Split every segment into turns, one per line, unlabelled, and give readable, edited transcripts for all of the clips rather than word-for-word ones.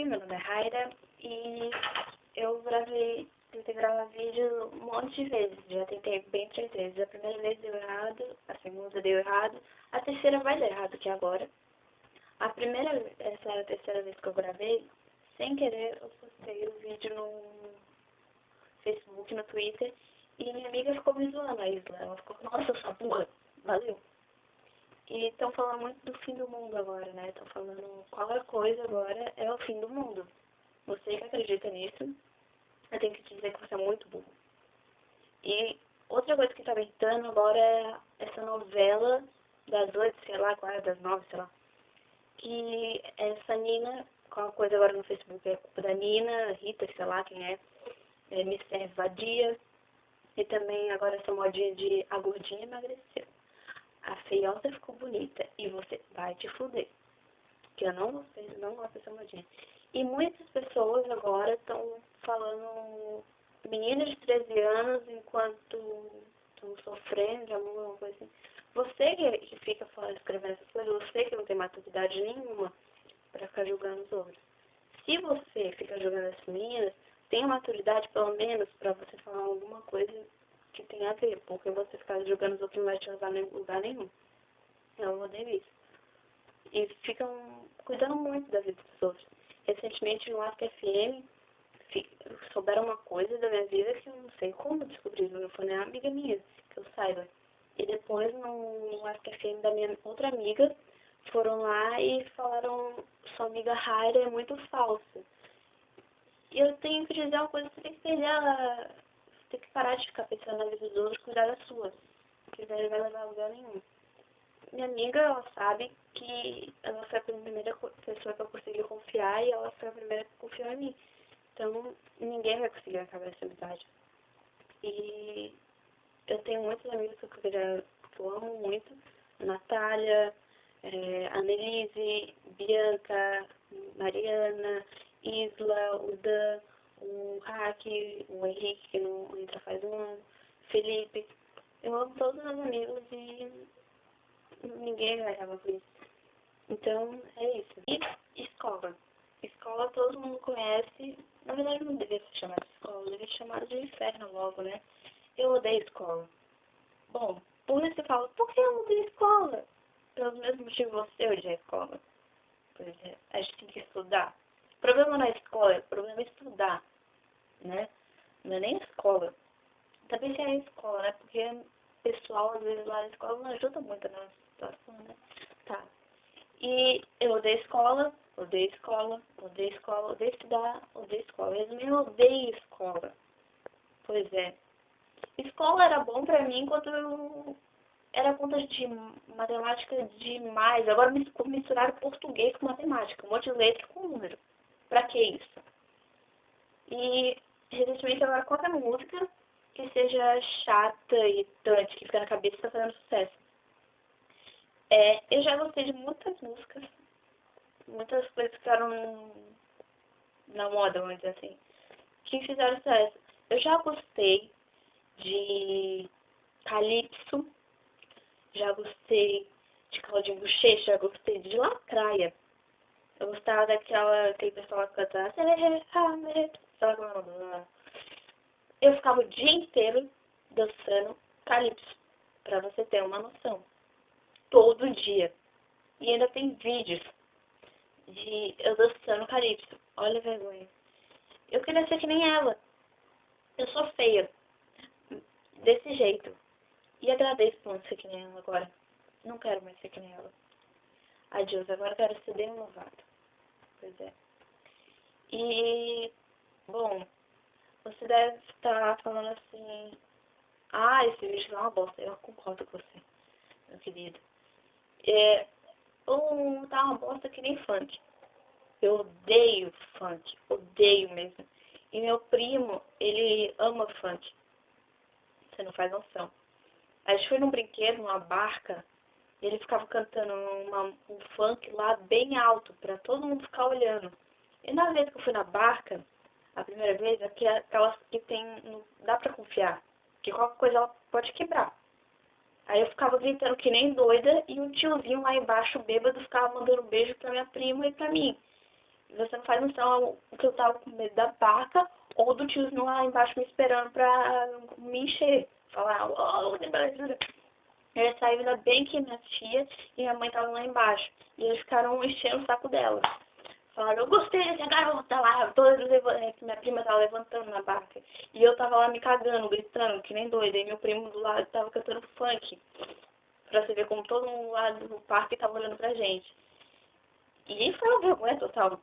Meu nome é Raira e eu tentei gravar vídeo um monte de vezes. Já tentei bem 3 vezes. A primeira vez deu errado, a segunda deu errado, a terceira vai dar errado, que é agora. Essa era a terceira vez que eu gravei, sem querer eu postei o vídeo no Facebook, no Twitter, e minha amiga ficou me zoando, a Isla. Ela ficou, nossa, sua burra, valeu. E estão falando muito do fim do mundo agora, né? Estão falando qualquer coisa agora é o fim do mundo. Você que acredita nisso, eu tenho que te dizer que você é muito burro. E outra coisa que tá gritando agora é essa novela das 8, sei lá, qual é, das 9, sei lá. Que essa Nina, qualquer coisa agora no Facebook é culpa da Nina, Rita, sei lá quem é, me serve vadia. E também agora essa modinha de a gordinha emagreceu. A feiosa ficou bonita e você vai te fuder. Que eu não gosto dessa modinha. E muitas pessoas agora estão falando meninas de 13 anos enquanto estão sofrendo de amor, alguma coisa assim. Você que fica falando, escrevendo essas coisas, você que não tem maturidade nenhuma para ficar julgando os outros. Se você fica julgando essas meninas, tenha maturidade pelo menos para você falar alguma coisa que tem a ver, porque você ficar julgando os outros não vai te levar a lugar nenhum. Eu odeio isso. E ficam cuidando muito da vida dos outros. Recentemente no Ask FM souberam uma coisa da minha vida que eu não sei como descobrir, não foi nem uma amiga minha que eu saiba. E depois no Ask FM da minha outra amiga foram lá e falaram, sua amiga Raira é muito falsa. E eu tenho que dizer uma coisa, você tem que tem que parar de ficar pensando na vida dos outros, cuidar da sua. Porque daí não vai levar a lugar nenhum. Minha amiga, ela sabe que ela foi a primeira pessoa que eu consegui confiar e ela foi a primeira que confiou em mim. Então, ninguém vai conseguir acabar essa amizade. E eu tenho muitos amigos que eu amo muito. Natália, Annelise, Bianca, Mariana, Isla, o Dan, o Hack, o Henrique, que não entra faz um ano, Felipe. Eu amo todos os meus amigos e ninguém vai acabar com isso. Então, é isso. E escola. Escola todo mundo conhece. Na verdade, não deveria ser chamado de escola, deveria ser chamado de inferno logo, né? Eu odeio escola. Bom, por isso você fala, por que eu odeio escola? Pelos mesmos motivos você odeia a escola. Por exemplo, a gente tem que estudar. O problema não é a escola, o problema é estudar, né? Não é nem a escola. Também se é a escola, né? Porque o pessoal, às vezes, lá na escola não ajuda muito na situação, né? Tá. E eu odeio escola, odeio escola, odeio escola, odeio estudar, odeio escola. Resumindo, eu odeio escola. Pois é. Escola era bom pra mim quando eu era conta de matemática demais. Agora misturaram português com matemática. Um monte de letra com número. Pra que isso? E recentemente agora qualquer música que seja chata, irritante, que fica na cabeça e tá fazendo sucesso. Eu já gostei de muitas músicas, muitas coisas que ficaram na moda, vamos dizer assim, que fizeram sucesso. Eu já gostei de Calypso, já gostei de Claudinho Bochecha, já gostei de Lacraia. Eu gostava aquele pessoal que canta. Eu ficava o dia inteiro dançando Calypso, pra você ter uma noção. Todo dia. E ainda tem vídeos de eu dançando Calypso. Olha a vergonha. Eu queria ser que nem ela. Eu sou feia. Desse jeito. E agradeço por não ser que nem ela agora. Não quero mais ser que nem ela. Adeus, agora quero ser Demi Lovato. Pois é. E, bom, você deve estar falando assim, esse vídeo é uma bosta. Eu concordo com você, meu querido. Ou tá uma bosta que nem funk. Eu odeio funk, odeio mesmo. E meu primo, ele ama funk. Você não faz noção. A gente foi num brinquedo, numa barca, e ele ficava cantando um funk lá bem alto, pra todo mundo ficar olhando. E na vez que eu fui na barca, a primeira vez, aquelas que tem, não dá pra confiar, que qualquer coisa ela pode quebrar. Aí eu ficava gritando que nem doida, e um tiozinho lá embaixo, bêbado, ficava mandando beijo pra minha prima e pra mim. Você não faz noção o que eu tava com medo da barca ou do tiozinho lá embaixo me esperando pra me encher. Falar, ô, de beleza. Ele saiu, ainda bem que minha tia e minha mãe estavam lá embaixo. E eles ficaram enchendo o saco dela. Falaram, eu gostei dessa garota lá. Minha prima tava levantando na barca. E eu tava lá me cagando, gritando, que nem doida. E meu primo do lado tava cantando funk. Pra você ver como todo mundo lá do parque tava olhando pra gente. E foi uma vergonha total.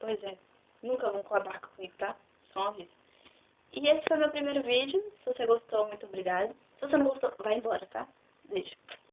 Pois é. Nunca vão com a barca comigo, tá? Só uma vez. E esse foi meu primeiro vídeo. Se você gostou, muito obrigada. Se você não gostou, vai embora, tá? Beijo.